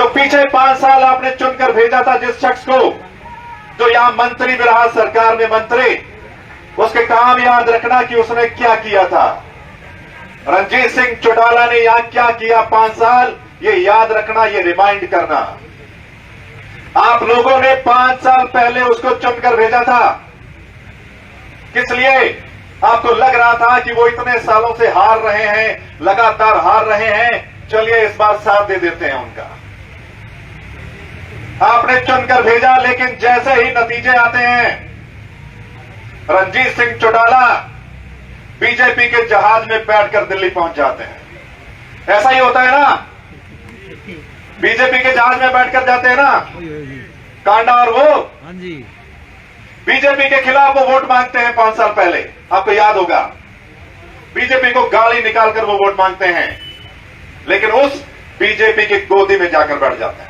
जो पीछे 5 साल आपने चुनकर भेजा था जिस शख्स को, जो यहां मंत्री भी रहा सरकार में मंत्री, उसके काम याद रखना कि उसने क्या किया था। रणजीत सिंह चौटाला ने यहां क्या किया 5 साल, ये याद रखना, ये रिमाइंड करना। आप लोगों ने 5 साल पहले उसको चुनकर भेजा था, किस लिए? आपको लग रहा था कि वो इतने सालों से हार रहे हैं, लगातार हार रहे हैं, चलिए इस बार साथ दे देते हैं उनका। आपने चुनकर भेजा, लेकिन जैसे ही नतीजे आते हैं, रणजीत सिंह चौटाला बीजेपी के जहाज में बैठकर दिल्ली पहुंच जाते हैं। ऐसा ही होता है ना, बीजेपी के जहाज में बैठकर जाते हैं ना कांडा और वो। हाँ जी, बीजेपी के खिलाफ वो वोट मांगते हैं 5 साल पहले, आपको याद होगा। बीजेपी को गाली निकालकर वो वोट मांगते हैं, लेकिन उस बीजेपी की गोदी में जाकर बैठ जाते हैं।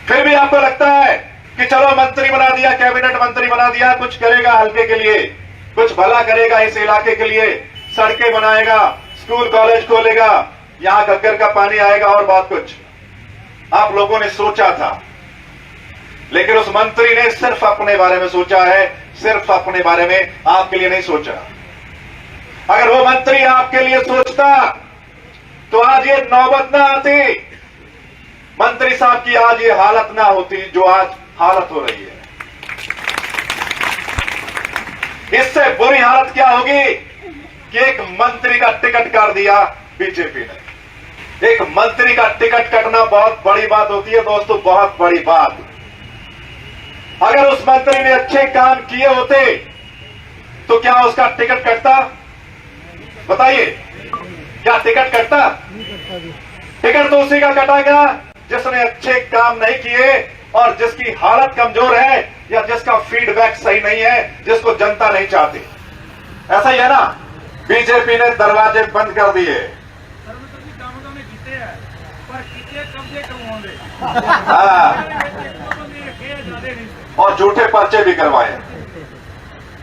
फिर भी आपको लगता है कि चलो मंत्री बना दिया, कैबिनेट मंत्री बना दिया, कुछ करेगा हल्के के लिए, कुछ भला करेगा इस इलाके के लिए, सड़कें बनाएगा, स्कूल कॉलेज खोलेगा, यहां घग्गर का पानी आएगा और बहुत कुछ आप लोगों ने सोचा था। लेकिन उस मंत्री ने सिर्फ अपने बारे में सोचा है, सिर्फ अपने बारे में, आपके लिए नहीं सोचा। अगर वो मंत्री आपके लिए सोचता तो आज ये नौबत ना आती, मंत्री साहब की आज ये हालत ना होती जो आज हालत हो रही है। इससे बुरी हालत क्या होगी कि एक मंत्री का टिकट काट दिया बीजेपी ने। एक मंत्री का टिकट कटना बहुत बड़ी बात होती है दोस्तों, बहुत बड़ी बात। अगर उस मंत्री ने अच्छे काम किए होते तो क्या उसका टिकट कटता? बताइए, क्या टिकट कटता? टिकट तो उसी का कटाएगा जिसने अच्छे काम नहीं किए और जिसकी हालत कमजोर है या जिसका फीडबैक सही नहीं है, जिसको जनता नहीं चाहती। ऐसा ही है ना, बीजेपी ने दरवाजे बंद कर दिए। और झूठे पर्चे भी करवाए,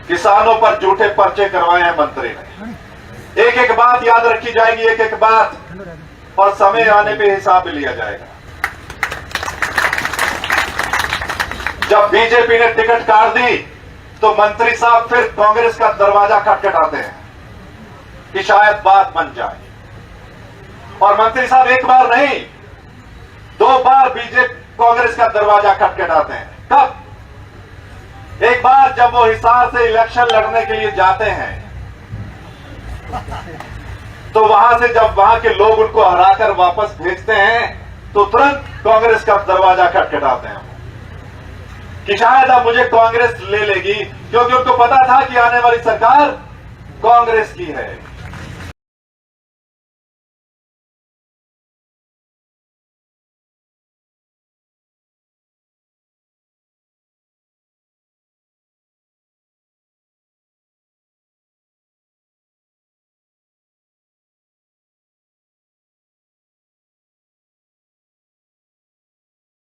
किसानों पर झूठे पर्चे करवाए हैं मंत्री ने। एक एक बात याद रखी जाएगी, एक एक बात, और समय आने पे हिसाब भी लिया जाएगा। जब बीजेपी ने टिकट काट दी तो मंत्री साहब फिर कांग्रेस का दरवाजा खटखटाते हैं कि शायद बात बन जाए। और मंत्री साहब एक बार नहीं, 2 बार बीजेपी कांग्रेस का दरवाजा खटखटाते हैं। कब? एक बार जब वो हिसार से इलेक्शन लड़ने के लिए जाते हैं तो वहां से जब वहां के लोग उनको हराकर वापस भेजते हैं तो तुरंत कांग्रेस का दरवाजा खटखटाते हैं कि शायद अब मुझे कांग्रेस ले लेगी, क्योंकि उनको पता था कि आने वाली सरकार कांग्रेस की है।